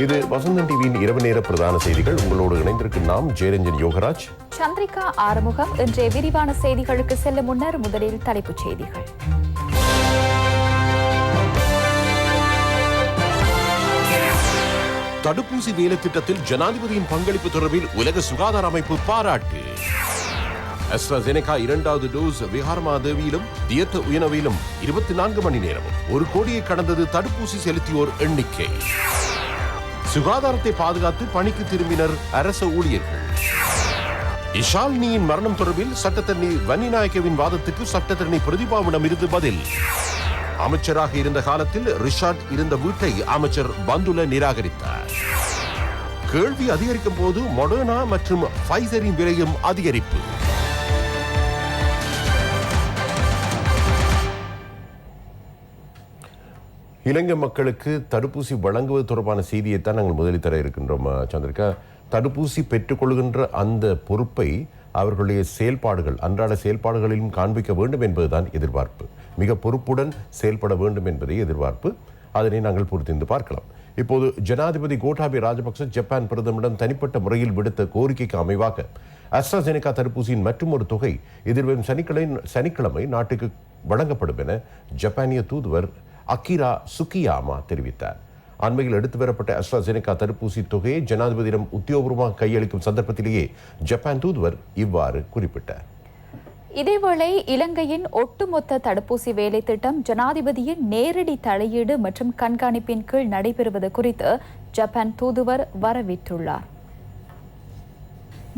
இது வசந்தன் டிவியின் இரவு நேர பிரதான செய்திகள். உங்களோடு இணைந்திருக்கும் நாம் ஜெயரஞ்சன் யோகராஜ், சந்திரிகா ஆறுமுகம். இன்றைய விரிவான செய்திகளுக்கு செல்லும் முன்னர் முதலில் தலைப்புச் செய்திகள். தடுப்பூசி வேலை திட்டத்தில் ஜனாதிபதியின் பங்களிப்பு தொடர்பில் உலக சுகாதார அமைப்பு பாராட்டு. AstraZeneca 2வது டோஸ் விஹாரமாதேவியிலும் தியத்த உயனவிலும் 24 மணி நேரமும் 1 கோடியை கடந்தது தடுப்பூசி செலுத்தியோர் எண்ணிக்கை. சுகாதாரத்தை பாதுகாத்து பணிக்கு திரும்பினர் அரச ஊழியர்கள். இஷால்னியின் மரணம் தொடர்பில் சட்டத்தரணி வன்னிநாயக்கவின் வாதத்துக்கு சட்டத்தரணி பிரதிபாவிடம் இருந்து பதில். அமைச்சராக இருந்த காலத்தில் ரிஷாட் இருந்த வீட்டை அமைச்சர் பந்துல நிராகரித்தார். கேள்வி அதிகரிக்கும் போது மொடர்னா மற்றும் ஃபைசரின் விலையும் அதிகரிப்பு. இலங்கை மக்களுக்கு தடுப்பூசி வழங்குவது தொடர்பான செய்தியைத்தான் நாங்கள் முதலில் தர இருக்கின்றோம். சந்திரிகா, தடுப்பூசி பெற்றுக்கொள்கின்ற அந்த பொறுப்பை அவர்களுடைய செயல்பாடுகள், அன்றாட செயல்பாடுகளிலும் காண்பிக்க வேண்டும் என்பதுதான் எதிர்பார்ப்பு. மிக பொறுப்புடன் செயல்பட வேண்டும் என்பதே எதிர்பார்ப்பு. அதனை நாங்கள் பொறுத்திருந்து பார்க்கலாம். இப்போது ஜனாதிபதி கோட்டாபய ராஜபக்ச ஜப்பான் பிரதமரிடம் தனிப்பட்ட முறையில் விடுத்த கோரிக்கைக்கு அமைவாக AstraZeneca தடுப்பூசியின் மற்றும் ஒரு தொகை எதிர்வரும் சனிக்கிழமை நாட்டுக்கு வழங்கப்படும் என ஜப்பானிய தூதுவர் அகிரா சுகியாமா தெரிவித்தார். அண்மையில் எடுத்து வரப்பட்ட AstraZeneca தடுப்பூசி தொகையை ஜனாதிபதியிடம் உத்தியோகபூர்வமாக கையளிக்கும் சந்தர்ப்பத்திலேயே ஜப்பான் தூதுவர் இவ்வாறு குறிப்பிட்டார். இதேவேளை இலங்கையின் ஒட்டுமொத்த தடுப்பூசி வேலை திட்டம் ஜனாதிபதியின் நேரடி தலையீடு மற்றும் கண்காணிப்பின் கீழ் நடைபெறுவது குறித்து ஜப்பான் தூதுவர் வரவேற்றுள்ளார்.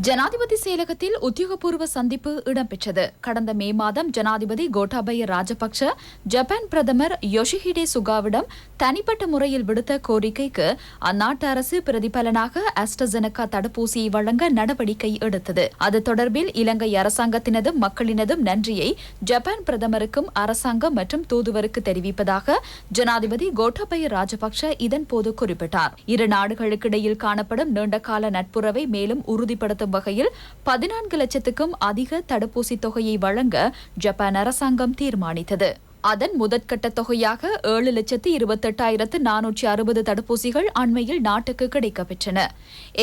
ஜனாதிபதி செயலகத்தில் உத்தியோகபூர்வ சந்திப்பு இடம்பெற்றது. கடந்த மே மாதம் ஜனாதிபதி கோட்டாபய ராஜபக்ச ஜப்பான் பிரதமர் யோஷிஹிடே சுகாவிடம் தனிப்பட்ட முறையில் விடுத்த கோரிக்கைக்கு அந்நாட்டு அரசு பிரதிபலனாக AstraZeneca தடுப்பூசியை வழங்க நடவடிக்கை எடுத்தது. அது தொடர்பில் இலங்கை அரசாங்கத்தினதும் மக்களினதும் நன்றியை ஜப்பான் பிரதமருக்கும் அரசாங்கம் மற்றும் தூதுவருக்கு தெரிவிப்பதாக ஜனாதிபதி கோட்டாபய ராஜபக்ச இதன்போது குறிப்பிட்டார். இரு நாடுகளுக்கிடையில் காணப்படும் நீண்டகால நட்புறவை மேலும் உறுதிப்படுத்த வகையில் 14 லட்சத்துக்கும் அதிக தடுப்பூசி தொகையை வழங்க ஜப்பான் அரசாங்கம் தீர்மானித்தது. அதன் முதற்கட்ட தொகையாக 7,28,460 தடுப்பூசிகள் அண்மையில் நாட்டுக்கு கிடைக்கப்பெற்றன.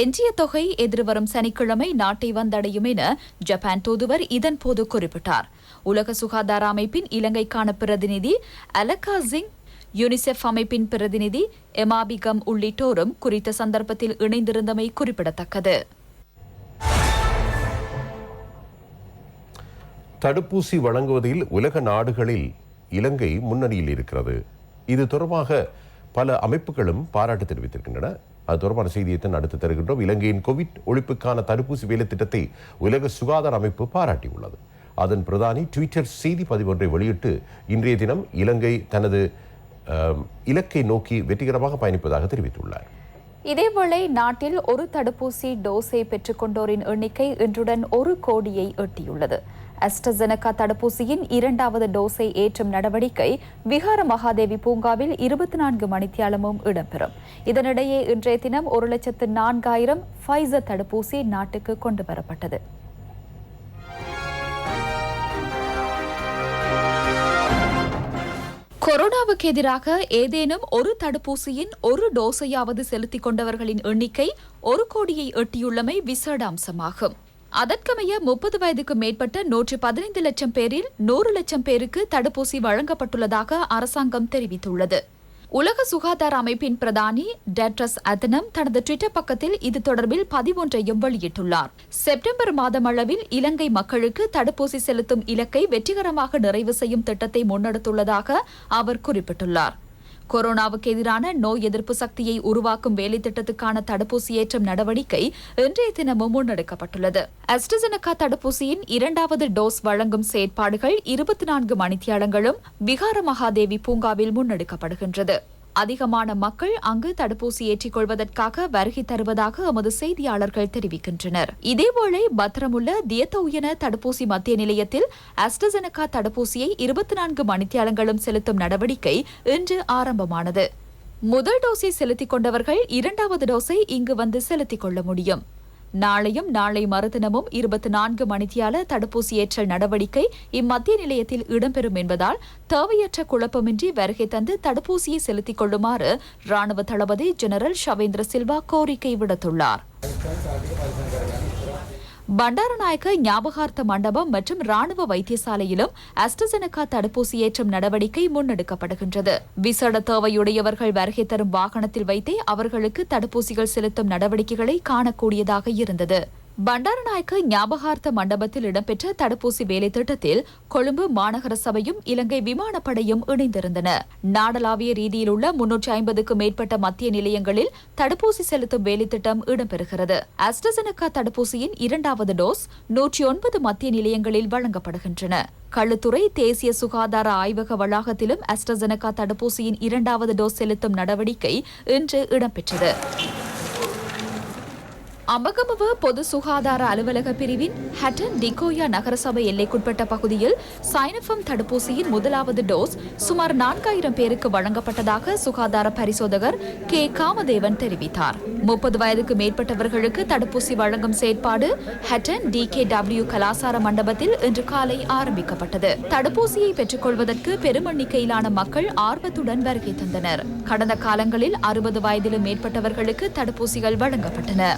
எஞ்சிய தொகை எதிர்வரும் சனிக்கிழமை நாட்டை வந்தடையும் என ஜப்பான் தூதுவர் இதன்போது குறிப்பிட்டார். உலக சுகாதார அமைப்பின் இலங்கைக்கான பிரதிநிதி அலகா சிங், யுனிசெஃப் அமைப்பின் பிரதிநிதி எமாபிகம் உள்ளிட்டோரும் குறித்த சந்தர்ப்பத்தில் இணைந்திருந்தமை குறிப்பிடத்தக்கது. தடுப்பூசி வழங்குவதில் உலக நாடுகளில் இலங்கை முன்னணியில் இருக்கிறது. இது தொடர்பாக பல அமைப்புகளும் பாராட்டு தெரிவித்திருக்கின்றன. அது தொடர்பான செய்தியை அடுத்து தருகின்றோம். இலங்கையின் கோவிட் ஒழிப்புக்கான தடுப்பூசி வேலை திட்டத்தை உலக சுகாதார அமைப்பு பாராட்டியுள்ளது. அதன் பிரதானி ட்விட்டர் செய்தி பதிவொன்றை வெளியிட்டு இன்றைய தினம் இலங்கை தனது இலக்கை நோக்கி வெற்றிகரமாக பயணிப்பதாக தெரிவித்துள்ளார். இதேவேளை நாட்டில் ஒரு தடுப்பூசி டோஸை பெற்றுக்கொண்டோரின் எண்ணிக்கை இன்றுடன் 1 கோடியை எட்டியுள்ளது. AstraZeneca தடுப்பூசியின் 2வது டோஸை ஏற்றும் நடவடிக்கை விஹார மகாதேவி பூங்காவில் 24 மணித்தியாலமும் இடம்பெறும். இதனிடையே இன்றைய தினம் 1,04,000 ஃபைசர் தடுப்பூசி நாட்டுக்கு கொண்டு வரப்பட்டது. கொரோனாவுக்கு எதிராக ஏதேனும் ஒரு தடுப்பூசியின் ஒரு டோஸையாவது செலுத்திக் கொண்டவர்களின் எண்ணிக்கை 1 கோடியை எட்டியுள்ளமை விசேட அம்சமாகும். அதற்கமைய 30 வயதுக்கு மேற்பட்ட 115 லட்சம் பேரில் 100 லட்சம் பேருக்கு தடுப்பூசி வழங்கப்பட்டுள்ளதாக அரசாங்கம் தெரிவித்துள்ளது. உலக சுகாதார அமைப்பின் பிரதானி டெட்ரஸ் அதனம் தனது ட்விட்டர் பக்கத்தில் இது தொடர்பில் பதிவொன்றையும் வெளியிட்டுள்ளார். செப்டம்பர் மாதம் அளவில் இலங்கை மக்களுக்கு தடுப்பூசி செலுத்தும் இலக்கை வெற்றிகரமாக நிறைவு செய்யும் திட்டத்தை முன்னெடுத்துள்ளதாக அவர் குறிப்பிட்டுள்ளார். கொரோனாவுக்கு எதிரான நோய் எதிர்ப்பு சக்தியை உருவாக்கும் வேலை திட்டத்துக்கான தடுப்பூசி ஏற்றும் நடவடிக்கை இன்றைய தினமும் முன்னெடுக்கப்பட்டுள்ளது. AstraZeneca தடுப்பூசியின் 2வது டோஸ் வழங்கும் செயற்பாடுகள் 24 மணித்தியாலங்களும் விஹார மகாதேவி பூங்காவில் முன்னெடுக்கப்படுகின்றது. அதிகமான மக்கள் அங்கு தடுப்பூசி ஏற்றிக் கொள்வதற்காக வருகை தருவதாக எமது செய்தியாளர்கள் தெரிவிக்கின்றனர். இதேவேளை பத்திரமுள்ள தியத்த உயன தடுப்பூசி மத்திய நிலையத்தில் AstraZeneca தடுப்பூசியை 24 மணித்தியாலங்களும் செலுத்தும் நடவடிக்கை இன்று ஆரம்பமானது. முதல் டோஸை செலுத்திக் கொண்டவர்கள் 2வது டோஸை இங்கு வந்து செலுத்திக் கொள்ள முடியும். நாளையும் நாளை மறுதினமும் 24 மணித்தியால தடுப்பூசி ஏற்றல் நடவடிக்கை இம்மத்திய நிலையத்தில் இடம்பெறும் என்பதால் தேவையற்ற குழப்பமின்றி வருகை தந்து தடுப்பூசியை செலுத்திக் கொள்ளுமாறு ராணுவ தளபதி ஜெனரல் ஷவேந்திர சில்வா கோரிக்கை விடுத்துள்ளார். பண்டாரநாயக்க ஞாபகார்த்த மண்டபம் மற்றும் ராணுவ வைத்தியசாலையிலும் அஸ்ட்ராசெனகா தடுப்பூசி ஏற்றும் நடவடிக்கை முன்னெடுக்கப்படுகின்றது. விசேட தேவையுடையவர்கள் வருகை தரும் வாகனத்தில் வைத்தே அவர்களுக்கு தடுப்பூசிகள் செலுத்தும் நடவடிக்கைகளை காணக்கூடியதாக இருந்தது. பண்டாரநாயக்க ஞாபகார்த்த மண்டபத்தில் இடம்பெற்ற தடுப்பூசி வேலை திட்டத்தில் கொழும்பு மாநகர சபையும் இலங்கை விமானப்படையும் இணைந்திருந்தன. நாடளாவிய ரீதியில் உள்ள 350க்கும் மேற்பட்ட மத்திய நிலையங்களில் தடுப்பூசி செலுத்தும் வேலை திட்டம் இடம்பெறுகிறது. அஸ்ட்ராசெனகா தடுப்பூசியின் 2வது டோஸ் 109 மத்திய நிலையங்களில் வழங்கப்படுகின்றன. களுத்துறை தேசிய சுகாதார ஆய்வக வளாகத்திலும் அஸ்ட்ராசெனகா தடுப்பூசியின் 2வது டோஸ் செலுத்தும் நடவடிக்கை இன்று இடம்பெற்றது. அம்பகமுவ பொது சுகாதார அலுவலக பிரிவின் ஹட்டன் டிகோயா நகரசபை எல்லைக்குட்பட்ட பகுதியில் சைனோஃபார்ம் தடுப்பூசியின் 1வது டோஸ் சுமார் 4000 பேருக்கு வழங்கப்பட்டதாக சுகாதார பரிசோதகர் கே காமதேவன் தெரிவித்தார். 30 வயதுக்கு மேற்பட்டவர்களுக்கு தடுப்பூசி வழங்கும் செயற்பாடு ஹட்டன் DKW கலாசார மண்டபத்தில் இன்று காலை ஆரம்பிக்கப்பட்டது. தடுப்பூசியை பெற்றுக் கொள்வதற்கு பெருமெண்ணிக்கையிலான மக்கள் ஆர்வத்துடன் வருகை தந்தனர். கடந்த காலங்களில் 60 வயதிலும் மேற்பட்டவர்களுக்கு தடுப்பூசிகள் வழங்கப்பட்டன.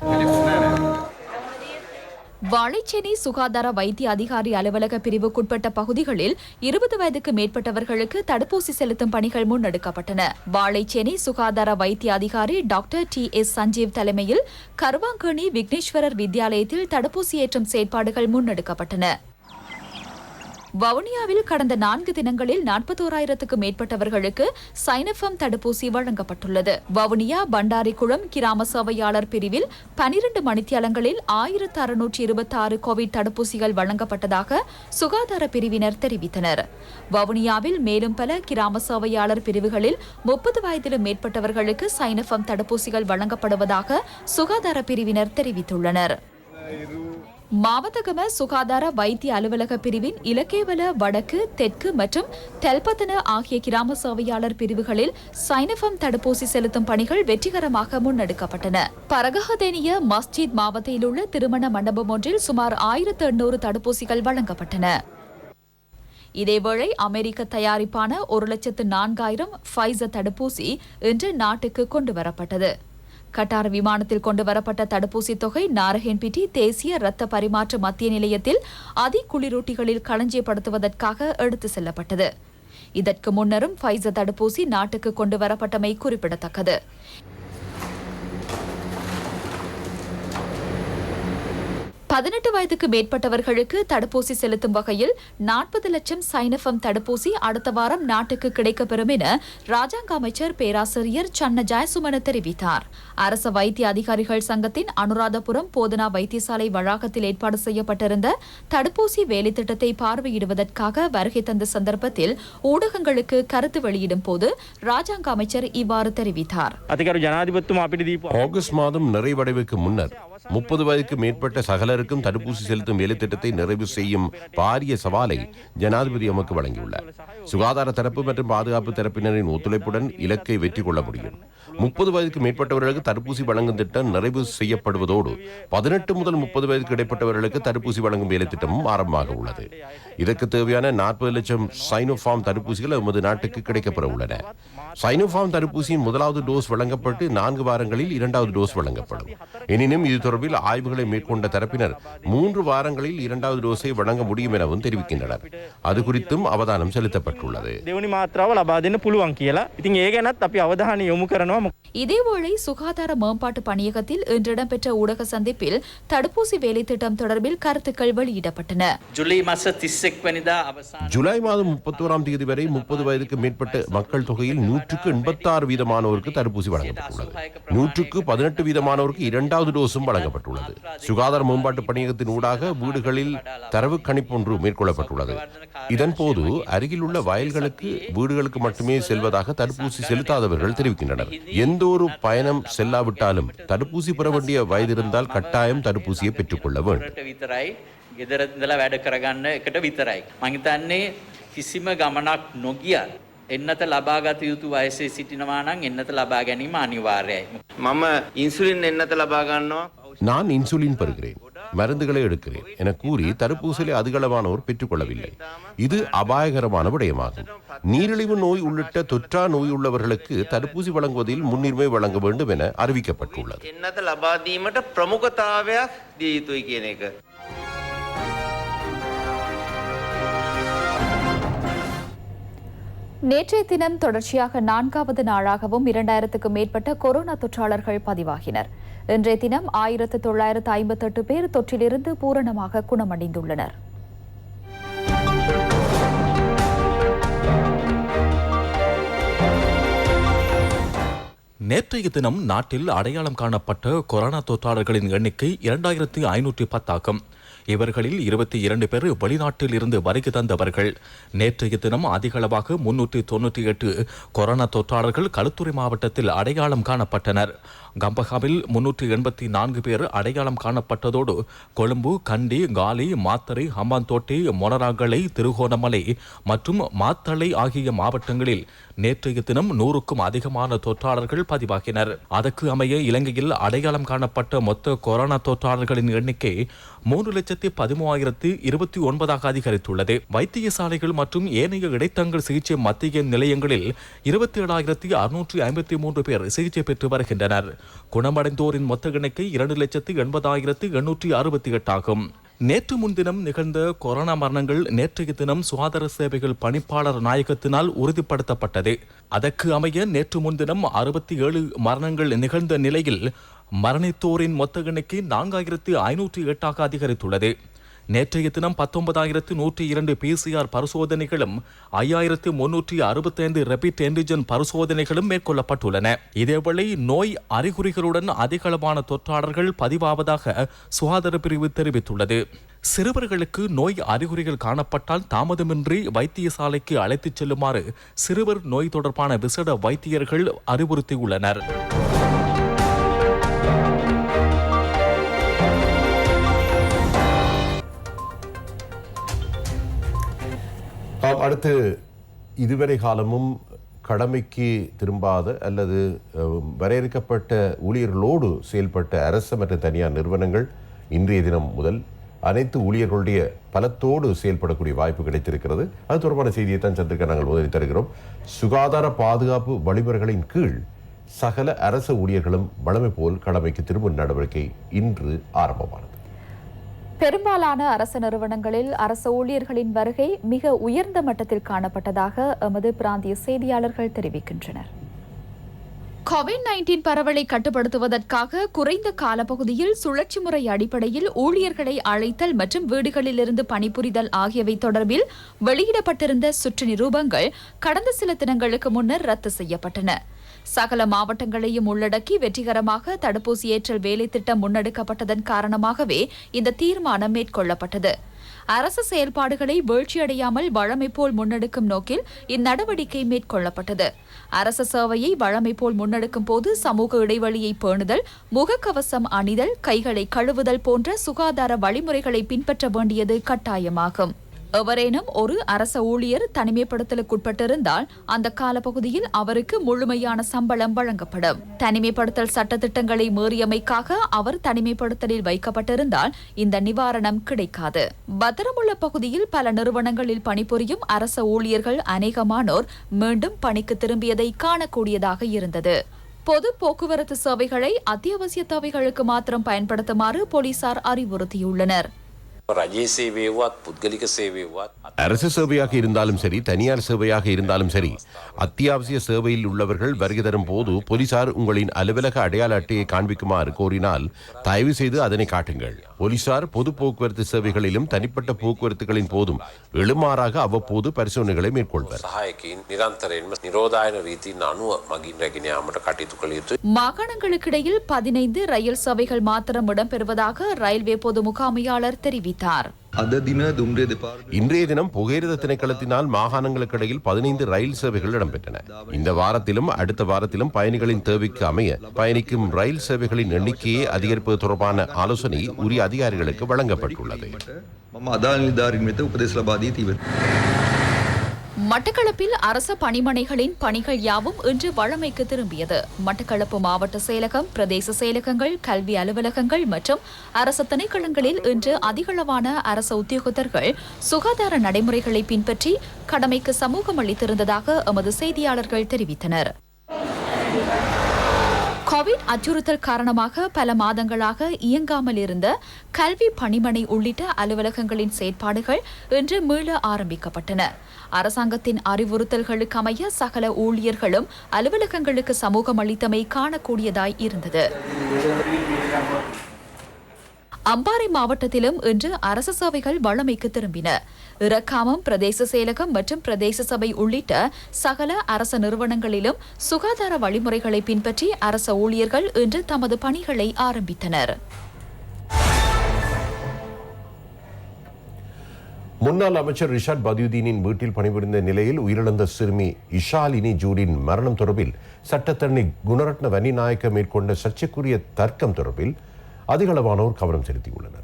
வாழைச்சேனை சுகாதார வைத்திய அதிகாரி அலுவலக பிரிவுக்குட்பட்ட பகுதிகளில் 20 வயதுக்கு மேற்பட்டவர்களுக்கு தடுப்பூசி செலுத்தும் பணிகள் முன்னெடுக்கப்பட்டன. வாழைச்சேனை சுகாதார வைத்திய அதிகாரி டாக்டர் TS சஞ்சீவ் தலைமையில் கருவாங்கேணி விக்னேஸ்வரர் வித்யாலயத்தில் தடுப்பூசி ஏற்றும் செயற்பாடுகள் முன்னெடுக்கப்பட்டன. வவுனியாவில் கடந்த 4 தினங்களில் 41,000க்கும் மேற்பட்டவர்களுக்கு சைனோஃபார்ம் தடுப்பூசி வழங்கப்பட்டுள்ளது. வவுனியா பண்டாரிக்குளம் கிராம சேவையாளர் பிரிவில் 12 மணித்தியாலங்களில் 1626 கோவிட் தடுப்பூசிகள் வழங்கப்பட்டதாக சுகாதார பிரிவினர் தெரிவித்தனர். வவுனியாவில் மேலும் பல கிராம சேவையாளர் பிரிவுகளில் 30 வயதிலும் மேற்பட்டவர்களுக்கு சைனோஃபார்ம் தடுப்பூசிகள் வழங்கப்படுவதாக சுகாதார பிரிவினர் தெரிவித்துள்ளனர். மாவத்தகம சுகாதார வைத்திய அலுவலக பிரிவின் இலக்கேவல வடக்கு, தெற்கு மற்றும் தெல்பத்தன ஆகிய கிராம சேவையாளர் பிரிவுகளில் சைனோஃபார்ம் தடுப்பூசி செலுத்தும் பணிகள் வெற்றிகரமாக முன்னெடுக்கப்பட்டன. பரகஹதேனிய மஸ்ஜித் மாவட்டத்தில் உள்ள திருமண மண்டபம் ஒன்றில் சுமார் 1800 தடுப்பூசிகள் வழங்கப்பட்டன. இதேவேளை அமெரிக்க தயாரிப்பான 1,04,000 ஃபைசர் தடுப்பூசி இன்று நாட்டுக்கு கொண்டுவரப்பட்டது. கட்டார் விமானத்தில் கொண்டுவரப்பட்ட தடுப்பூசி தொகை நாரஹென்பிட்டி தேசிய இரத்த பரிமாற்ற மத்திய நிலையத்தில் அதிகுளிரூட்டிகளில் களஞ்சியப்படுத்துவதற்காக எடுத்து செல்லப்பட்டது. இதற்கு முன்னரும் ஃபைசர் தடுப்பூசி நாட்டுக்கு கொண்டுவரப்பட்டமை குறிப்பிடத்தக்கது. 18 வயதுக்கு மேற்பட்டவர்களுக்கு தடுப்பூசி செலுத்தும் வகையில் 40 லட்சம் சைனோஃபார்ம் தடுப்பூசி அடுத்த வாரம் நாட்டுக்கு கிடைக்கப்பெறும் என ராஜாங்க அமைச்சர் பேராசிரியர் சன்ன ஜெயசுமன தெரிவித்தார். அரச வைத்திய அதிகாரிகள் சங்கத்தின் அனுராதபுரம் போதனா வைத்தியசாலை வளாகத்தில் ஏற்பாடு செய்யப்பட்டிருந்த தடுப்பூசி வேலை திட்டத்தை பார்வையிடுவதற்காக வருகை தந்த சந்தர்ப்பத்தில் ஊடகங்களுக்கு கருத்து வெளியிடும் போது ராஜாங்க அமைச்சர் இவ்வாறு தெரிவித்தார். ஆகஸ்ட் மாதம் நிறைவடைவுக்கு முன்னர் 30 வயதுக்கு மேற்பட்ட சகலருக்கும் தடுப்பூசி செலுத்தும் வேலை திட்டத்தை நிறைவு செய்யும் பாரிய சவாலை ஜனாதிபதி எமக்கு வழங்கியுள்ளார். சுகாதார தரப்பு மற்றும் பாதுகாப்பு தரப்பினரின் ஒத்துழைப்புடன் இலக்கை வெற்றி கொள்ள முடியும். 30 வயதுக்கு மேற்பட்டவர்களுக்கு தடுப்பூசி வழங்கும் திட்டம் நிறைவு செய்யப்படுவதோடு 18 முதல் 30 வயதுக்கு இடைப்பட்டவர்களுக்கு தடுப்பூசி வழங்கும் வேலை திட்டமும் ஆரம்பமாக உள்ளது. இதற்கு தேவையான 40 லட்சம் சைனோஃபார்ம் தடுப்பூசிகள் எமது நாட்டுக்கு கிடைக்கப்பெற உள்ளன. சைனோஃபார்ம் தடுப்பூசியின் 1வது டோஸ் வழங்கப்பட்டு 4 வாரங்களில் 2வது டோஸ் வழங்கப்படும். எனினும் இது தொடர்பில் ஆய்வுகளை மேற்கொண்ட தரப்பினர் 3 வாரங்களில் 2வது டோஸை வழங்க முடியும் எனவும் தெரிவிக்கின்றனர். அது குறித்தும் அவதானம் செலுத்தப்பட்டுள்ளது. இதேவேளை சுகாதார மேம்பாட்டு பணியகத்தில் இன்று இடம்பெற்ற ஊடக சந்திப்பில் தடுப்பூசி வேலை திட்டம் தொடர்பில் கருத்துக்கள் வெளியிடப்பட்டன. ஜூலை மாதம் 31ஆம் தேதி வரை 30 வயதுக்கு மேற்பட்ட மக்கள் தொகையில் 186 வீதமானோருக்கு தடுப்பூசி வழங்கப்பட்டுள்ளது. 118 வீதமானோருக்கு 2வது டோஸும் வழங்கப்பட்டுள்ளது. சுகாதார மேம்பாட்டு பணியகத்தின் ஊடாக வீடுகளில் தரவு கணிப்பு ஒன்று மேற்கொள்ளப்பட்டுள்ளது. இதன்போது அருகில் உள்ள வயல்களுக்கு வீடுகளுக்கு மட்டுமே செல்வதாக தடுப்பூசி செலுத்தாதவர்கள் தெரிவிக்கின்றனர். எந்த ஒரு பயணம் செல்லாவிட்டாலும் தடுப்பூசி பெற வேண்டிய வயது இருந்தால் கட்டாயம் தடுப்பூசியை பெற்றுக்கொள்ள வேண்டும். ගෙදර ඉඳලා වැඩ කරගන්න එකට විතරයි. මම හිතන්නේ කිසිම ගමනක් නොගියත් එන්නත ලබාගත යුතු වයසේ සිටිනවා නම් එන්නත ලබා ගැනීම අනිවාර්යයි. මම ඉන්සුලින් එන්නත ලබා ගන්නවා. நான் இன்சுலின் பெறுகிறேன், மருந்துகளை எடுக்கிறேன் என கூறி தடுப்பூசியை அதிகளவானோர் பெற்றுக்கொள்ளவில்லை. இது அபாயகரமான விடயமாகும். நீரிழிவு நோய் உள்ளிட்ட தொற்றா நோய் உள்ளவர்களுக்கு தடுப்பூசி வழங்குவதில் முன்னுரிமை வழங்க வேண்டும் என அறிவிக்கப்பட்டுள்ளது. එන්නත ලබා දීමට ප්‍රමුඛතාවයක් දිය යුතුයි කියන එක. நேற்றைய தினம் தொடர்ச்சியாக 4வது நாளாகவும் 2000க்கும் மேற்பட்ட கொரோனா தொற்றாளர்கள் பதிவாகினர். இன்றைய தினம் 1958 பேர் தொற்றிலிருந்து பூரணமாக குணமடைந்துள்ளனர். நேற்றைய தினம் நாட்டில் அடையாளம் காணப்பட்ட கொரோனா தொற்றாளர்களின் எண்ணிக்கை 2510 ஆகும். இவர்களில் 22 பேர் வெளிநாட்டில் இருந்து வருகை தந்தவர்கள். நேற்றைய தினம் அதிகளவாக 398 கொரோனா தொற்றாளர்கள் களுத்துறை மாவட்டத்தில் அடையாளம் காணப்பட்டனர். கம்பஹாவில் 384 பேர் அடையாளம் காணப்பட்டதோடு கொழும்பு, கண்டி, காலி, மாத்தறை, ஹம்பாந்தோட்டை, மொனராகலை, திருகோணமலை மற்றும் மாத்தளை ஆகிய மாவட்டங்களில் நேற்றைய தினம் 100க்கும் அதிகமான தொற்றாளர்கள் பதிவாகினர். அதற்கு அமைய இலங்கையில் அடையாளம் காணப்பட்ட மொத்த கொரோனா தொற்றாளர்களின் எண்ணிக்கை 3,13,029 அதிகரித்துள்ளது. வைத்தியசாலைகள் மற்றும் ஏனைய இடைத்தங்கள் சிகிச்சை மத்திய நிலையங்களில் 27,653 பேர் சிகிச்சை பெற்று வருகின்றனர். குணமடைந்தோரின் மொத்த எண்ணிக்கை 2,80,868 ஆகும். நேற்று முன்தினம் நிகழ்ந்த கொரோனா மரணங்கள் நேற்றைய தினம் சுகாதார சேவைகள் பணிப்பாளர் நாயகத்தினால் உறுதிப்படுத்தப்பட்டது. அதற்கு அமைய நேற்று முன்தினம் 67 மரணங்கள் நிகழ்ந்த நிலையில் மரணித்தோரின் மொத்த எண்ணிக்கை 4,508 அதிகரித்துள்ளது. நேற்றைய தினம் 19,102 PCR பரிசோதனைகளும் 5,365 ரெபிட் ஆன்டிஜன் பரிசோதனைகளும் மேற்கொள்ளப்பட்டுள்ளன. இதேவேளை நோய் அறிகுறிகளுடன் அதிகளவான தொற்றாளர்கள் பதிவாவதாக சுகாதார பிரிவு தெரிவித்துள்ளது. சிறுவர்களுக்கு நோய் அறிகுறிகள் காணப்பட்டால் தாமதமின்றி வைத்தியசாலைக்கு அழைத்துச் செல்லுமாறு சிறுவர் நோய் தொடர்பான விசேட வைத்தியர்கள் அறிவுறுத்தியுள்ளனர். அடுத்து, இதுவரை காலமும் கடமைக்கு திரும்பாத அல்லது வரையறுக்கப்பட்ட ஊழியர்களோடு செயல்பட்ட அரசு மற்றும் தனியார் நிறுவனங்கள் இன்றைய தினம் முதல் அனைத்து ஊழியர்களுடைய பலத்தோடு செயல்படக்கூடிய வாய்ப்பு கிடைத்திருக்கிறது. அது தொடர்பான செய்தியை தான் சந்திரிகா நாங்கள் முதலில் தருகிறோம். சுகாதார பாதுகாப்பு வழிமுறைகளின் கீழ் சகல அரசு ஊழியர்களும் வழமை போல் கடமைக்கு திரும்பும் நடவடிக்கை இன்று ஆரம்பமானது. பெரும்பாலான அரசு நிறுவனங்களில் அரசு ஊழியர்களின் வருகை மிக உயர்ந்த மட்டத்தில் காணப்பட்டதாக எமது பிராந்திய செய்தியாளர்கள் தெரிவிக்கின்றனர். COVID-19 பரவலை கட்டுப்படுத்துவதற்காக குறைந்த காலப்பகுதியில் சுழற்சி முறை அடிப்படையில் ஊழியர்களை அழைத்தல் மற்றும் வீடுகளிலிருந்து பணிபுரிதல் ஆகியவை தொடர்பில் வெளியிடப்பட்டிருந்த சுற்று நிரூபங்கள் கடந்த சில தினங்களுக்கு முன்னர் ரத்து செய்யப்பட்டன. சகல மாவட்டங்களையும் உள்ளடக்கி வெற்றிகரமாக தடுப்பூசி ஏற்றல் வேலை திட்டம் முன்னெடுக்கப்பட்டதன் காரணமாகவே இந்த தீர்மானம் மேற்கொள்ளப்பட்டது. அரசு செயல்பாடுகளை வீழ்ச்சியடையாமல் வழமை போல் முன்னெடுக்கும் நோக்கில் இந்நடவடிக்கை மேற்கொள்ளப்பட்டது. அரசு சேவையை வழமை போல் முன்னெடுக்கும் போது சமூக இடைவெளியை பேணுதல், முகக்கவசம் அணிதல், கைகளை கழுவுதல் போன்ற சுகாதார வழிமுறைகளை பின்பற்ற வேண்டியது கட்டாயமாகும். எவரேனும் ஒரு அரச ஊழியர் தனிமைப்படுத்தலுக்குட்பட்டிருந்தால் அந்த காலப்பகுதியில் அவருக்கு முழுமையான சம்பளம் வழங்கப்படும். தனிமைப்படுத்தல் சட்டத்திட்டங்களை மீறியமைக்காக அவர் தனிமைப்படுத்தலில் வைக்கப்பட்டிருந்தால் இந்த நிவாரணம் கிடைக்காது. பத்திரமுள்ள பகுதியில் பல நிறுவனங்களில் பணிபுரியும் அரச ஊழியர்கள் அநேகமானோர் மீண்டும் பணிக்கு திரும்பியதை காணக்கூடியதாக இருந்தது. பொது போக்குவரத்து சேவைகளை அத்தியாவசிய தேவைகளுக்கு மாத்திரம் பயன்படுத்துமாறு போலீசார் அறிவுறுத்தியுள்ளனர். அரசு சேவையாக இருந்தாலும் சரி, தனியார் சேவையாக இருந்தாலும் சரி, அத்தியாவசிய சேவையில் உள்ளவர்கள் வருகை தரும் போது போலீசார் உங்களின் அலுவலக அடையாள அட்டையை காண்பிக்குமாறு கோரினால் தயவு செய்து அதனை காட்டுங்கள். போலீசார் பொது போக்குவரத்து சேவைகளிலும் தனிப்பட்ட போக்குவரத்துகளின் போதும் எழுமாறாக அவ்வப்போது பரிசோதனைகளை மேற்கொள்வர். மாகாணங்களுக்கிடையில் 15 ரயில் சேவைகள் மாத்திரம் இடம்பெறுவதாக ரயில்வே பொது முகாமையாளர் தெரிவித்தார். இன்றைய தினம் புகையிரத திணைக்களத்தினால் மாகாணங்களுக்கிடையில் 15 ரயில் சேவைகள் இடம்பெற்றன. இந்த வாரத்திலும் அடுத்த வாரத்திலும் பயணிகளின் தேவைக்கு அமைய பயணிக்கும் ரயில் சேவைகளின் எண்ணிக்கையை அதிகரிப்பது தொடர்பான ஆலோசனை உரிய அதிகாரிகளுக்கு வழங்கப்பட்டுள்ளது. மட்டக்களப்பில் அரச பணிமனைகளின் பணிகள் யாவும் இன்று வழமைக்கு திரும்பியது. மட்டக்களப்பு மாவட்ட செயலகம், பிரதேச செயலகங்கள், கல்வி அலுவலகங்கள் மற்றும் அரச திணைக்களங்களில் இன்று அதிகளவான அரச உத்தியோகத்தர்கள் சுகாதார நடைமுறைகளை பின்பற்றி கடமைக்கு சமூகம் அளித்திருந்ததாக எமது செய்தியாளர்கள் தெரிவித்தனர். கோவிட் அச்சுறுத்தல் காரணமாக பல மாதங்களாக இயங்காமல் இருந்த கல்வி பணிமனை உள்ளிட்ட அலுவலகங்களின் செயற்பாடுகள் இன்று மீள ஆரம்பிக்கப்பட்டன. அரசாங்கத்தின் அறிவுறுத்தல்களுக்கு அமைய சகல ஊழியர்களும் அலுவலகங்களுக்கு சமூகம் அளித்தமை காணக்கூடியதாய் இருந்தது. அம்பாறை மாவட்டத்திலும் இன்று அரசு சேவைகள் வழமைக்கு திரும்பின. இறக்காமம் பிரதேச செயலகம் மற்றும் பிரதேச சபை உள்ளிட்ட சகல அரச நிறுவனங்களிலும் சுகாதார வழிமுறைகளை பின்பற்றி அரச ஊழியர்கள் இன்று தமது பணிகளை ஆரம்பித்தனர். முன்னாள் அமைச்சர் ரிஷாட் பதியுதீனின் வீட்டில் பணிபுரிந்த நிலையில் உயிரிழந்த சிறுமி இஷாலினி ஜூடின் மரணம் தொடர்பில் சட்டத்தரணி குணரட்ன வன்னிநாயக்க மேற்கொண்ட சர்ச்சைக்குரிய தர்க்கம் தொடர்பில் அதிகளவானோர் கவனம் செலுத்தியுள்ளனர்.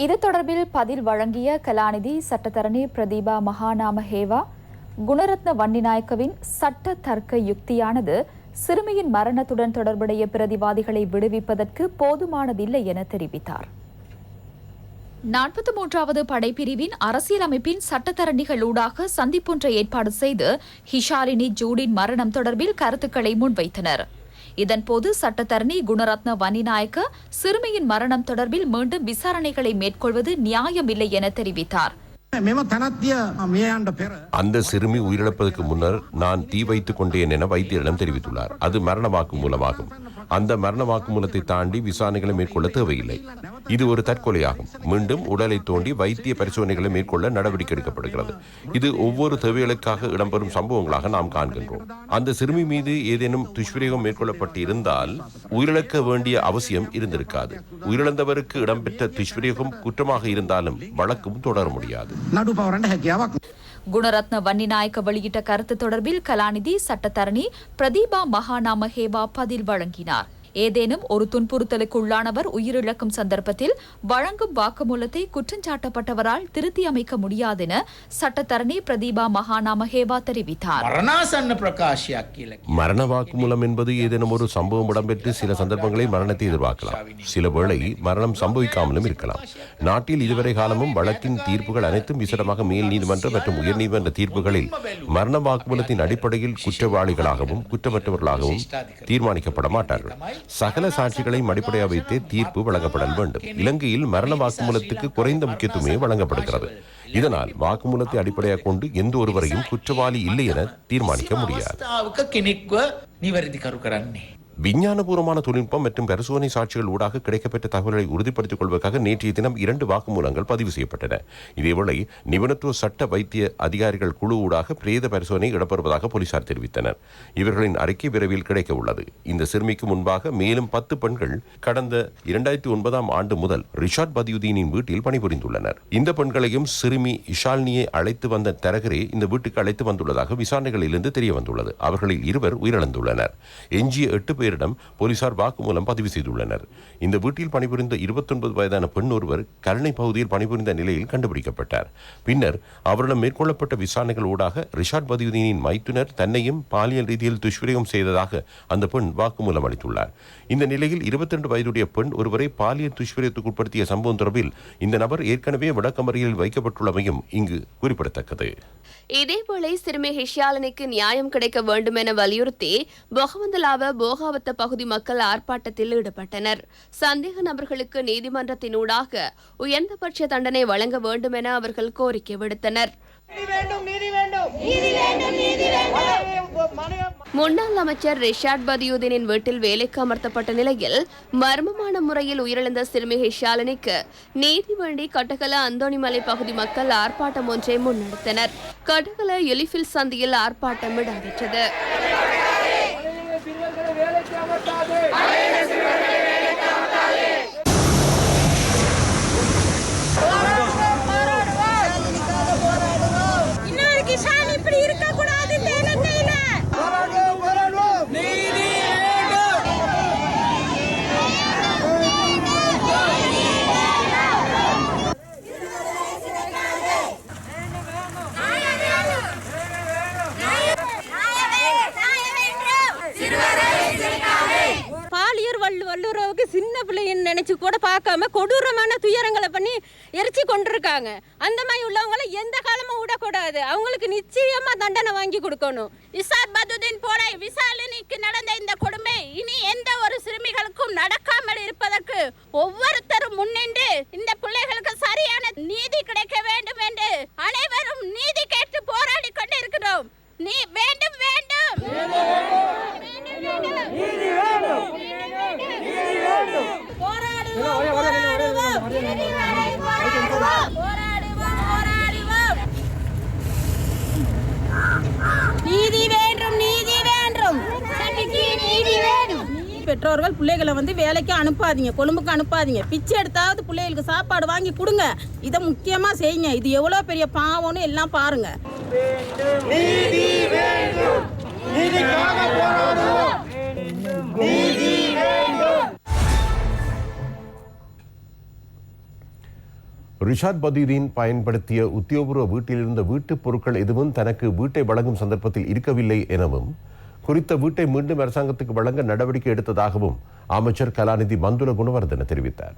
இது தொடர்பில் பதில் வழங்கிய கலாநிதி சட்டத்தரணி பிரதீபா மகாநாமஹேவா, குணரத்ன வன்னிநாயக்கவின் சட்ட தர்க்க யுக்தியானது சிறுமியின் மரணத்துடன் தொடர்புடைய பிரதிவாதிகளை விடுவிப்பதற்கு போதுமானதில்லை என தெரிவித்தார். 43வது படைப்பிரிவின் அரசியலமைப்பின் சட்டத்தரணிகளூடாக சந்திப்பொன்றை ஏற்பாடு செய்து ஹிஷாலினி ஜூடின் மரணம் தொடர்பில் கருத்துக்களை முன்வைத்தனர். இதன்போது சட்டத்தரணி குணரத்ன வன்னிநாயக்க சிறுமியின் மரணம் தொடர்பில் மீண்டும் விசாரணைகளை மேற்கொள்வது நியாயமில்லை என தெரிவித்தார். அந்த சிறுமி உயிரிழப்பதற்கு முன்னர் நான் தீ வைத்துக் கொண்டேன் என வைத்தியரிடம் தெரிவித்துள்ளார். அது மரண வாக்குமூலமாகும். அந்த மரண வாக்குமூலத்தை தாண்டி விசாரணைகளை மேற்கொள்ள தேவையில்லை. இது ஒரு தற்கொலையாகும். மீண்டும் உடலை தோண்டி வைத்திய பரிசோதனைகளை மேற்கொள்ள நடவடிக்கை எடுக்கப்படுகிறது. இது ஒவ்வொரு தேவைகளுக்காக இடம்பெறும் சம்பவங்களாக நாம் காண்கின்றோம். அந்த சிறுமி மீது ஏதேனும் துஷ்பிரயோகம் மேற்கொள்ளப்பட்டு இருந்தால் உயிரிழக்க வேண்டிய அவசியம் இருந்திருக்காது. உயிரிழந்தவருக்கு இடம்பெற்ற துஷ்பிரயோகம் குற்றமாக இருந்தாலும் வழக்கும் தொடர முடியாது. குணரத்ன வன்னிநாயக்க வெளியிட்ட கருத்து தொடர்பில் கலாநிதி சட்டத்தரணி பிரதீபா மகாநாமஹேவா பதில் வழங்கினார். ஏதேனும் ஒரு துன்புறுத்தலுக்கு உள்ளானவர் உயிரிழக்கும் சந்தர்ப்பத்தில் வழங்கும் வாக்குமூலத்தை குற்றஞ்சாட்டப்பட்டவரால் திருத்தி அமைக்க முடியாது என சட்டத்தரணி பிரதீபா மகாநாமஹேவா தெரிவித்தார். மரண வாக்குமூலம் என்பது ஏதேனும் ஒரு சம்பவம் இடம்பெற்று சில சந்தர்ப்பங்களில் மரணத்தை எதிர்பார்க்கலாம். சில வேளை மரணம் சம்பவிக்காமலும் இருக்கலாம். நாட்டில் இதுவரை காலமும் வழக்கின் தீர்ப்புகள் அனைத்தும் விசேடமாக மேல் நீதிமன்ற மற்றும் உயர் நீதிமன்ற தீர்ப்புகளில் மரண வாக்குமூலத்தின் அடிப்படையில் குற்றவாளிகளாகவும் குற்றமற்றவர்களாகவும் தீர்மானிக்கப்பட மாட்டார்கள். சகல சாட்சிகளையும் அடிப்படையாக வைத்தே தீர்ப்பு வழங்கப்படல் வேண்டும். இலங்கையில் மரண வாக்குமூலத்துக்கு குறைந்த முக்கியத்துவமே வழங்கப்படுகிறது. இதனால் வாக்குமூலத்தை அடிப்படையாக கொண்டு எந்த ஒருவரையும் குற்றவாளி இல்லை என தீர்மானிக்க முடியாது. விஞ்ஞானபூர்வமான தொழில்நுட்பம் மற்றும் பரிசோதனை சாட்சிகள் ஊடாக கிடைக்கப்பெற்ற தகவல்களை உறுதிப்படுத்திக் கொள்வதற்காக நேற்றைய தினம் 2 வாக்குமூலங்கள் பதிவு செய்யப்பட்டன. இதேவேளை நிபுணத்துவ சட்ட வைத்திய அதிகாரிகள் குழு ஊடாக பிரேத பரிசோதனை இடம்பெறுவதாக போலீசார் தெரிவித்தனர். இவர்களின் அறிக்கை விரைவில் கிடைக்க உள்ளது. இந்த சிறுமிக்கு முன்பாக மேலும் 10 பெண்கள் கடந்த 2009ஆம் ஆண்டு முதல் ரிஷாட் பதியுதீனின் வீட்டில் பணிபுரிந்துள்ளனர். இந்த பெண்களையும் சிறுமி இஷாலினியை அழைத்து வந்த தரகரே இந்த வீட்டுக்கு அழைத்து வந்துள்ளதாக விசாரணைகளிலிருந்து தெரிய வந்துள்ளது. அவர்களில் 2 உயிரிழந்துள்ளனர். எஞ்சிய 8 பேரிடம் போலீசார் வாக்குமூலம் பதிவு செய்துள்ளனர். இந்த வீட்டில் பணிபுரிந்த 29 வயதான பெண் ஒருவர் கருணை பகுதியில் பணிபுரிந்த நிலையில் கண்டுபிடிக்கப்பட்டார். பின்னர் அவரிடம் மேற்கொள்ளப்பட்ட விசாரணைகள் ஊடாக ரிஷாட் பதியுதீனின் மைத்துனர் தன்னையும் பாலியல் ரீதியில் துஷ்பிரயோகம் செய்ததாக அந்த பெண் வாக்குமூலம் அளித்துள்ளார். இந்த நிலையில் 22 வயதுடைய பெண் ஒருவரை பாலியல் துஷ்பிரயோகத்துக்கு உட்படுத்திய சம்பவம் தொடர்பில் இந்த நபர் ஏற்கனவே விளக்கமறியலில் வைக்கப்பட்டுள்ளமையும் இங்கு குறிப்பிடத்தக்கது. இதேவேளை சிறுமி ஹிஷாலினிக்கு நியாயம் கிடைக்க வேண்டும் என வலியுறுத்தி பொகவந்தலாவ போகாவத்த பகுதி மக்கள் ஆர்ப்பாட்டத்தில் ஈடுபட்டனர். சந்தேக நபர்களுக்கு நீதிமன்றத்தினூடாக உயர்ந்தபட்ச தண்டனை வழங்க வேண்டும் என அவர்கள் கோரிக்கை விடுத்தனர். முன்னாள் அமைச்சர் ரிஷாட் பதியுதீனின் வீட்டில் வேலைக்கு அமர்த்தப்பட்ட நிலையில் மர்மமான முறையில் உயிரிழந்த சிறுமி ஹிஷாலினிக்கு நீதி வேண்டி கட்டகல அந்தோணிமலை பகுதி மக்கள் ஆர்ப்பாட்டம் ஒன்றை முன்னெடுத்தனர். கட்டகல எலிஃபில் சந்தியில் ஆர்ப்பாட்டம் இடம்பெற்றது. கொடூரவுக்கு சின்ன பிள்ளைன்னு நினைச்சு கூட பார்க்காம கொடூரமான துயரங்களை பண்ணி எரிச்சு கொண்டிருக்காங்க. அந்த மாதிரி உள்ளவங்களை எந்த காலமும் விடக்கூடாது. அவங்களுக்கு நிச்சயமா தண்டனை வாங்கி கொடுக்கணும். ரிஷாட் பதுதீன் போல விசாரணைக்கு நடந்த இந்த கொடுமை இனி எந்த ஒரு சிறுமிகளுக்கும் நடக்காமல் இருப்பதற்கு ஒவ்வொருத்தரும் முன்னின்று இந்த பிள்ளைகளுக்கு சரியான நீதி கிடைக்க வேண்டும் என்று அனைவரும் நீதி கேட்டு போராடி கொண்டிருக்கிறோம். நீ வேண்டும் வேண்டும் நீதி வேண்டும், நீதி வேண்டும், நீதி வேண்டும். பெற்றோர்கள் பிள்ளைகளை வேலைக்கு அனுப்பாதீங்க, கொழும்புக்கு அனுப்பாதீங்க. பிச்சை எடுத்தாவது பிள்ளைகளுக்கு சாப்பாடு வாங்கி கொடுங்க. இதை முக்கியமா செய்யுங்க. இது எவ்வளவு பெரிய பாவம்னு எல்லாம் பாருங்க. நீதி வேண்டும், நீதிக்காக போராடுவோம், நீதி வேண்டும். ரிஷாட் பதுதீன் பயன்படுத்திய உத்தியோகபூர்வ வீட்டில் இருந்த வீட்டுப் பொருட்கள் எதுவும் தனக்கு வீட்டை வழங்கும் சந்தர்ப்பத்தில் இருக்கவில்லை எனவும் குறித்த வீட்டை மீண்டும் அரசாங்கத்துக்கு வழங்க நடவடிக்கை எடுத்ததாகவும் அமைச்சர் கலாநிதி மந்துல குணவர்தன தெரிவித்தார்.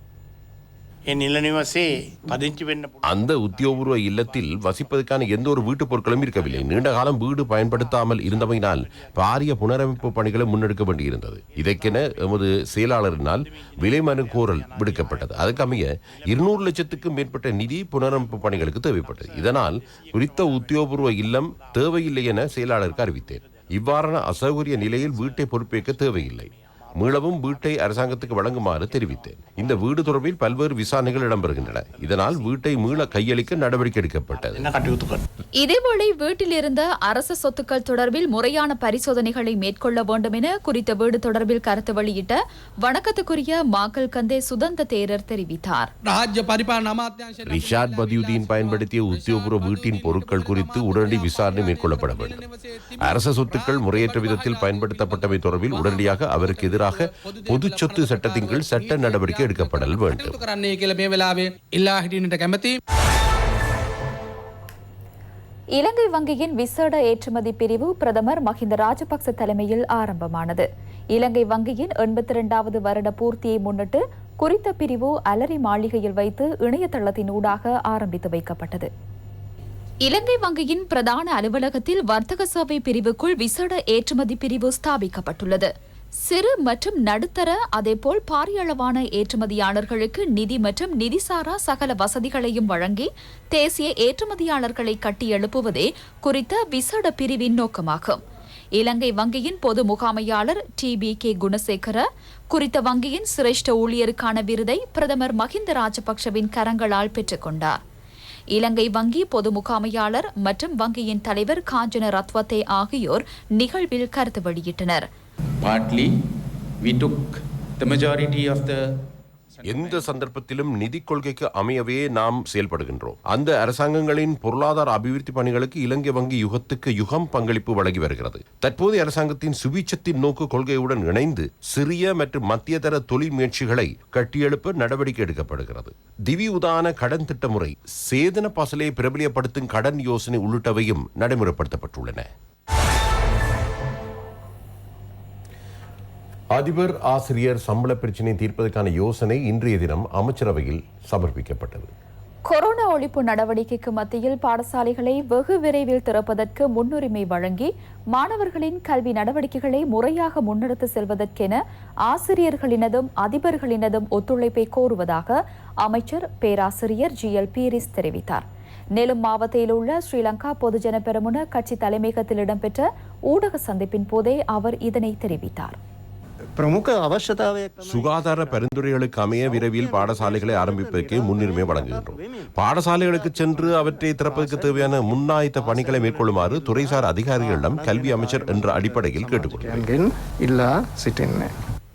அந்த உத்தியோகபூர்வ இல்லத்தில் வசிப்பதற்கான எந்த ஒரு வீட்டுப் பொருட்களும் இருக்கவில்லை. நீண்ட காலம் வீடு பயன்படுத்தாமல் இருந்தமையினால் பாரிய புனரமைப்பு பணிகளை முன்னெடுக்க வேண்டியிருந்தது. இதற்கென எமது செயலாளரினால் விலை மனு கோரல் விடுக்கப்பட்டது. அதுக்கமைய 200 லட்சத்துக்கும் மேற்பட்ட நிதி புனரமைப்பு பணிகளுக்கு தேவைப்பட்டது. இதனால் குறித்த உத்தியோகபூர்வ இல்லம் தேவையில்லை என செயலாளருக்கு அறிவித்தேன். இவ்வாறான அசௌகரிய நிலையில் வீட்டை பொறுப்பேற்க தேவையில்லை. மீளவும் வீட்டை அரசாங்கத்துக்கு வழங்குமாறு தெரிவித்தேன். இந்த வீடு தொடர்பில் பல்வேறு விசாரணைகள் இடம்பெறுகின்றன. இதனால் வீட்டை மீள கையளிக்க நடவடிக்கை எடுக்கப்பட்டது. இதேவேளை வீட்டில் இருந்த அரச சொத்துக்கள் தொடர்பில் முறையான பரிசோதனைகளை மேற்கொள்ள வேண்டும் என குறித்த வீடு தொடர்பில் கருத்து வெளியிட்ட வணக்கத்துக்குரிய மாக்கல் கந்தே சுதந்த தேரர் தெரிவித்தார். ரிஷாட் பதுதீன் பயன்படுத்திய உத்தியோகபூர்வ வீட்டின் பொருட்கள் குறித்து உடனடி விசாரணை மேற்கொள்ளப்பட வேண்டும். அரச சொத்துக்கள் முறையற்ற விதத்தில் பயன்படுத்தப்பட்டவை தொடர்பில் உடனடியாக அவருக்கு எதிராக பொது சொத்து சட்டத்தின் கீழ் சட்ட நடவடிக்கை எடுக்கப்படல் வேண்டும். இலங்கை வங்கியின் விசேட ஏற்றுமதி பிரிவு பிரதமர் மஹிந்த ராஜபக்ச தலைமையில் ஆரம்பமானது. இலங்கை வங்கியின் 82வது வருட பூர்த்தியை முன்னிட்டு குறித்த பிரிவு அலரி மாளிகையில் வைத்து இணையதளத்தினூடாக ஆரம்பித்து வைக்கப்பட்டது. இலங்கை வங்கியின் பிரதான அலுவலகத்தில் வர்த்தக சேவை பிரிவுக்குள் விசேட ஏற்றுமதி பிரிவு ஸ்தாபிக்கப்பட்டுள்ளது. சிறு மற்றும் நடுத்தர அதேபோல் பாரிய அளவான ஏற்றுமதியாளர்களுக்கு நிதி மற்றும் நிதிசாரா சகல வசதிகளையும் வழங்கி தேசிய ஏற்றுமதியாளர்களை கட்டியெழுப்புவதே குறித்த விசேட பிரிவின் நோக்கமாகும். இலங்கை வங்கியின் பொது முகாமையாளர் TBK குணசேகர குறித்த வங்கியின் சிரேஷ்ட ஊழியருக்கான விருதை பிரதமர் மஹிந்த ராஜபக்சவின் கரங்களால் பெற்றுக்கொண்டார். இலங்கை வங்கி பொது முகாமையாளர் மற்றும் வங்கியின் தலைவர் காஞ்சன ரத்வத்தே ஆகியோர் நிகழ்வில் கருத்து வெளியிட்டனர். எந்த சந்தர்ப்பத்திலும் நிதி கொள்கைக்கு அமையவே நாம் செயல்படுகின்றோம். அந்த அரசாங்கங்களின் பொருளாதார அபிவிருத்தி பணிகளுக்கு இலங்கை வங்கி யுகத்துக்கு யுகம் பங்களிப்பு வழங்கி வருகிறது. தற்போதைய அரசாங்கத்தின் சுபீட்சத்தின் நோக்கு கொள்கையுடன் இணைந்து சிறிய மற்றும் மத்தியதர தொழில் முயற்சிகளை கட்டியெழுப்ப நடவடிக்கை எடுக்கப்படுகிறது. திவி உதான கடன் திட்ட முறை, சேதன பசலை பிரபலியப்படுத்தும் கடன் யோசனை உள்ளிட்டவையும் நடைமுறைப்படுத்தப்பட்டுள்ளன. அதிபர் ஆசிரியர் சம்பள பிரச்சினை தீர்ப்பதற்கான யோசனை இன்றைய தினம் அமைச்சரவையில் சமர்ப்பிக்கப்பட்டது. கொரோனா ஒழிப்பு நடவடிக்கைக்கு மத்தியில் பாடசாலைகளை வெகு விரைவில் திறப்பதற்கு முன்னுரிமை வழங்கி மாணவர்களின் கல்வி நடவடிக்கைகளை முறையாக முன்னெடுத்து செல்வதற்கென ஆசிரியர்களினதும் அதிபர்களினதும் ஒத்துழைப்பை கோருவதாக அமைச்சர் பேராசிரியர் GL பீரிஸ் தெரிவித்தார். நெலும் மாவட்டத்தில் உள்ள ஸ்ரீலங்கா பொதுஜன பெரமுன கட்சி தலைமையகத்தில் இடம்பெற்ற ஊடக சந்திப்பின் போதே அவர் இதனை தெரிவித்தார். சுகாதார பரிந்துரைகளுக்கு அமைய விரைவில் பாடசாலைகளை ஆரம்பிப்பதற்கு முன்னுரிமை வழங்குகின்றோம். பாடசாலைகளுக்கு சென்று அவற்றை திறப்பதற்கு தேவையான முன்னாயத்த பணிகளை மேற்கொள்ளுமாறு துறைசார் அதிகாரிகளிடம் கல்வி அமைச்சர் என்ற அடிப்படையில் கேட்டுக்கொள்கிறேன்.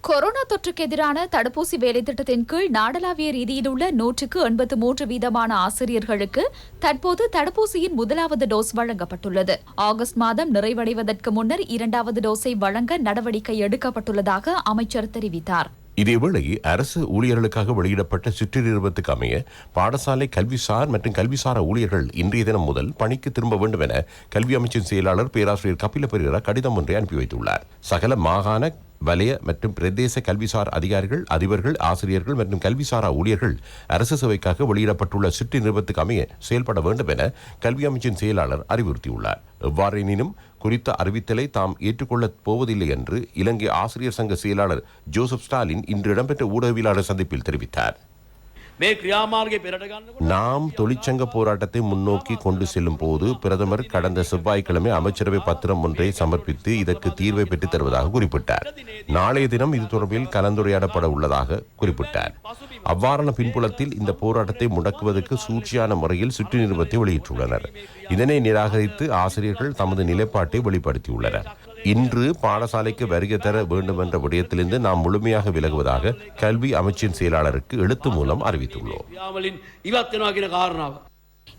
கொரோனா தொற்றுக்கு எதிரான தடுப்பூசி வேலைத்திட்டத்தின் கீழ் நாடளாவிய ரீதியில் உள்ள 183% ஆசிரியர்களுக்கு தற்போது தடுப்பூசியின் முதலாவது டோஸ் வழங்கப்பட்டுள்ளது. ஆகஸ்ட் மாதம் நிறைவடைவதற்கு முன்னர் 2வது டோஸை வழங்க நடவடிக்கை எடுக்கப்பட்டுள்ளதாக அமைச்சர் தெரிவித்தார். இதேவேளை அரசு ஊழியர்களுக்காக வெளியிடப்பட்ட சுற்றறிவுக்கு அமைய பாடசாலை கல்விசார் மற்றும் கல்விசார ஊழியர்கள் இன்றைய தினம் முதல் பணிக்கு திரும்ப வேண்டும் என கல்வி அமைச்சின் செயலாளர் பேராசிரியர் கபில பெரேரா கடிதம் ஒன்றை அனுப்பி வைத்துள்ளார். சகல மாகாண வலய மற்றும் பிரதேச கல்விசார் அதிகாரிகள், அதிபர்கள், ஆசிரியர்கள் மற்றும் கல்விசாரா ஊழியர்கள் அரசு சேவைக்காக வெளியிடப்பட்டுள்ள சுற்று நிறுவனத்துக்கு அமைய செயல்பட வேண்டும் என கல்வி அமைச்சின் செயலாளர் அறிவுறுத்தியுள்ளார். எவ்வாறெனினும் குறித்த அறிவித்தலை தாம் ஏற்றுக்கொள்ளப் போவதில்லை என்று இலங்கை ஆசிரியர் சங்க செயலாளர் ஜோசப் ஸ்டாலின் இன்று இடம்பெற்ற ஊடகவியலாளர் சந்திப்பில் தெரிவித்தார். நாம் தொழிற்சங்க போராட்டத்தை முன்னோக்கி கொண்டு செல்லும் போது பிரதமர் கடந்த செவ்வாய்க்கிழமை அமைச்சரவை பத்திரம் ஒன்றை சமர்ப்பித்து இதற்கு தீர்வை பெற்றுத் தருவதாக குறிப்பிட்டார். நாளைய தினம் இது தொடர்பில் கலந்துரையாடப்பட உள்ளதாக குறிப்பிட்டார். அவ்வாறான பின்புலத்தில் இந்த போராட்டத்தை முடக்குவதற்கு சூழ்ச்சியான முறையில் சுற்று நிறுவனத்தை வெளியிட்டுள்ளனர். இதனை நிராகரித்து ஆசிரியர்கள் தமது நிலைப்பாட்டை வெளிப்படுத்தியுள்ளனர். இன்று பாடசாலைக்கு வருகை தர வேண்டும் என்ற விடயத்திலிருந்து நாம் முழுமையாக விலகுவதாக கல்வி அமைச்சின் செயலாளருக்கு எழுத்து மூலம் அறிவித்துள்ளோம்.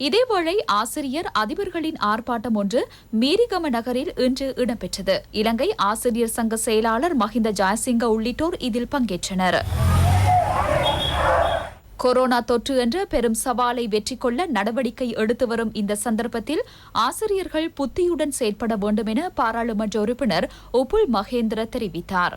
இதேவேளை ஆசிரியர் அதிபர்களின் ஆர்ப்பாட்டம் ஒன்று மீரிகம நகரில் இன்று இடம்பெற்றது. இலங்கை ஆசிரியர் சங்க செயலாளர் மஹிந்த ஜாயசிங்க உள்ளிட்டோர் இதில் பங்கேற்றனர். கொரோனா தொற்று என்ற பெரும் சவாலை வெற்றி கொள்ள நடவடிக்கை எடுத்து வரும் இந்த சந்தர்ப்பத்தில் ஆசிரியர்கள் புத்தியுடன் செயற்பட வேண்டும் என பாராளுமன்ற உறுப்பினர் உப்புல் மகேந்திர தெரிவித்தார்.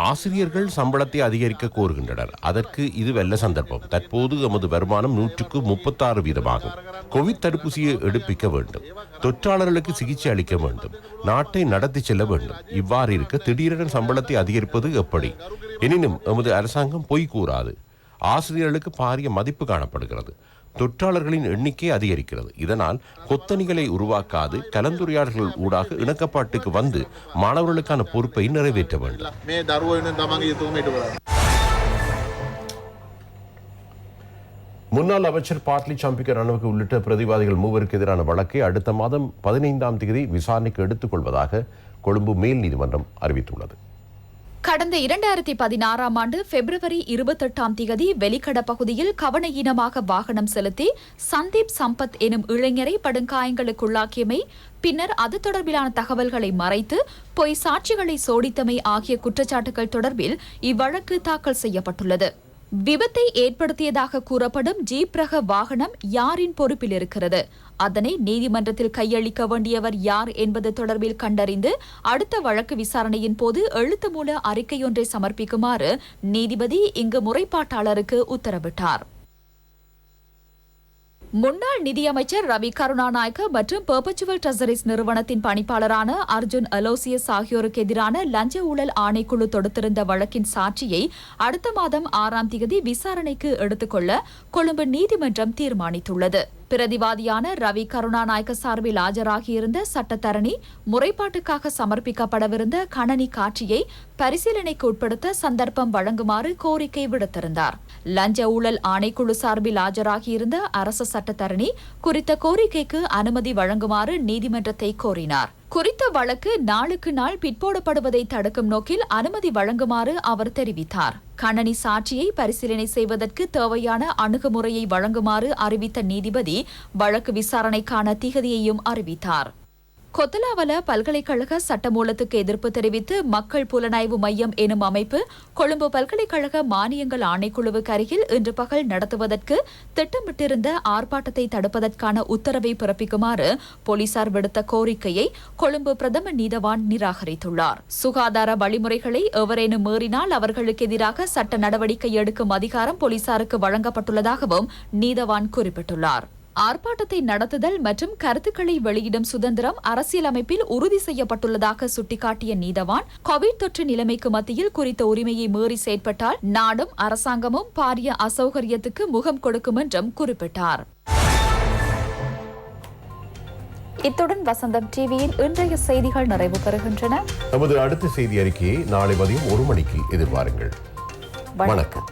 ஆசிரியர்கள் சம்பளத்தை அதிகரிக்க கோருகின்றனர். அதற்கு இது வெல்ல சந்தர்ப்பம். தற்போது எமது வருமானம் 136 வீதமாகும். கோவிட் தடுப்பூசியை எடுப்பிக்க வேண்டும், தொற்றாளர்களுக்கு சிகிச்சை அளிக்க வேண்டும், நாட்டை நடத்தி செல்ல வேண்டும். இவ்வாறு இருக்க திடீரென சம்பளத்தை அதிகரிப்பது எப்படி? எனினும் எமது அரசாங்கம் பொய் கூறாது. ஆசிரியர்களுக்கு பாரிய மதிப்பு காணப்படுகிறது. தொற்றாளர்களின் எண்ணிக்கை அதிகரிக்கிறது. இதனால் கொத்தணிகளை உருவாக்காது கலந்துரையாடல்கள் ஊடாக இணக்கப்பாட்டுக்கு வந்து மாணவர்களுக்கான பொறுப்பை நிறைவேற்ற வேண்டும். முன்னாள் அமைச்சர் பாட்லி சம்பிக்க ரணவுக்கு உள்ளிட்ட பிரதிவாதிகள் 3 எதிரான வழக்கை அடுத்த மாதம் 15ஆம் தேதி விசாரணைக்கு எடுத்துக் கொள்வதாக கொழும்பு மேல் நீதிமன்றம் அறிவித்துள்ளது. கடந்த 2016ஆம் ஆண்டு பிப்ரவரி 28ஆம் தேதி வெலிக்கட பகுதியில் கவனஈனமாக வாகனம் செலுத்தி சந்தீப் சம்பத் எனும் இளைஞரை படுகாயங்களுக்குள்ளாக்கியமை, பின்னர் அது தொடர்பிலான தகவல்களை மறைத்து பொய் சாட்சிகளை சோடித்தமை ஆகிய குற்றச்சாட்டுகள் தொடர்பில் இவ்வழக்கு தாக்கல் செய்யப்பட்டுள்ளது. விபத்தை ஏற்படுத்தியதாக கூறப்படும் ஜீப் ரக வாகனம் யாரின் பொறுப்பில் இருக்கிறது, அதனை நீதிமன்றத்தில் கையளிக்க வேண்டியவர் யார் என்பது தொடர்பில் கண்டறிந்து அடுத்த வழக்கு விசாரணையின் போது எழுத்துமூல அறிக்கையொன்றை சமர்ப்பிக்குமாறு நீதிபதி இங்கு முறைப்பாட்டாளருக்கு உத்தரவிட்டார். முன்னாள் நிதியமைச்சர் ரவி கருணாநாயக்க மற்றும் பெர்பச்சுவல் ட்ரெசரிஸ் நிறுவனத்தின் பணிப்பாளரான அர்ஜுன் அலோசியஸ் ஆகியோருக்கு எதிரான லஞ்ச ஊழல் ஆணைக்குழு தொடுத்திருந்த வழக்கின் சாட்சியை அடுத்த மாதம் 6ஆம் தேதி விசாரணைக்கு எடுத்துக்கொள்ள கொழும்பு நீதிமன்றம் தீர்மானித்துள்ளது. பிரதிவாதியான ரவி கருணாநாயக்க சார்பில் ஆஜராகியிருந்த சட்டத்தரணி முறைப்பாட்டுக்காக சமர்ப்பிக்கப்படவிருந்த கணனி காட்சியை பரிசீலனைக்கு உட்படுத்த சந்தர்ப்பம் வழங்குமாறு கோரிக்கை விடுத்திருந்தார். லஞ்ச ஊழல் ஆணைக்குழு சார்பில் ஆஜராகியிருந்த அரசு சட்டத்தரணி குறித்த கோரிக்கைக்கு அனுமதி வழங்குமாறு நீதிமன்றத்தை கோரினார். குறித்த வழக்கு நாளுக்கு நாள் பிற்போடப்படுவதை தடுக்கும் நோக்கில் அனுமதி வழங்குமாறு அவர் தெரிவித்தார். கணனி சாட்சியை பரிசீலனை செய்வதற்கு தேவையான அணுகுமுறையை வழங்குமாறு அறிவித்த நீதிபதி வழக்கு விசாரணைக்கான திகதியையும் அறிவித்தார். கொத்தலாவல பல்கலைக்கழக சட்டமூலத்துக்கு எதிர்ப்பு தெரிவித்து மக்கள் புலனாய்வு மையம் எனும் அமைப்பு கொழும்பு பல்கலைக்கழக மானியங்கள் ஆணைக்குழுவுக்கு அருகில் இன்று பகல் நடத்துவதற்கு திட்டமிட்டிருந்த ஆர்ப்பாட்டத்தை தடுப்பதற்கான உத்தரவை பிறப்பிக்குமாறு போலீசார் விடுத்த கோரிக்கையை கொழும்பு பிரதம நீதவான் நிராகரித்துள்ளார். சுகாதார வழிமுறைகளை எவரேனும் மீறினால் அவர்களுக்கு எதிராக சட்ட நடவடிக்கை எடுக்கும் அதிகாரம் போலீசாருக்கு வழங்கப்பட்டுள்ளதாகவும் நீதவான் குறிப்பிட்டுள்ளார். ஆர்ப்பாட்டத்தை நடத்துதல் மற்றும் கருத்துக்களை வெளியிடும் சுதந்திரம் அரசியலமைப்பில் உறுதி செய்யப்பட்டுள்ளதாக சுட்டிக்காட்டிய நீதவான், கோவிட் தொற்று நிலைமைக்கு மத்தியில் குறித்த உரிமையை மீறி செயற்பட்டால் நாடும் அரசாங்கமும் பாரிய அசௌகரியத்துக்கு முகம் கொடுக்கும் என்றும் குறிப்பிட்டார். இத்துடன் வசந்தம் டிவியின் இன்றைய செய்திகள் நிறைவு பெறுகின்றன. நமது அடுத்த செய்தி அறிக்கையை நாளை மதியம் 1 மணிக்கு எதிர்பாருங்கள். வணக்கம்.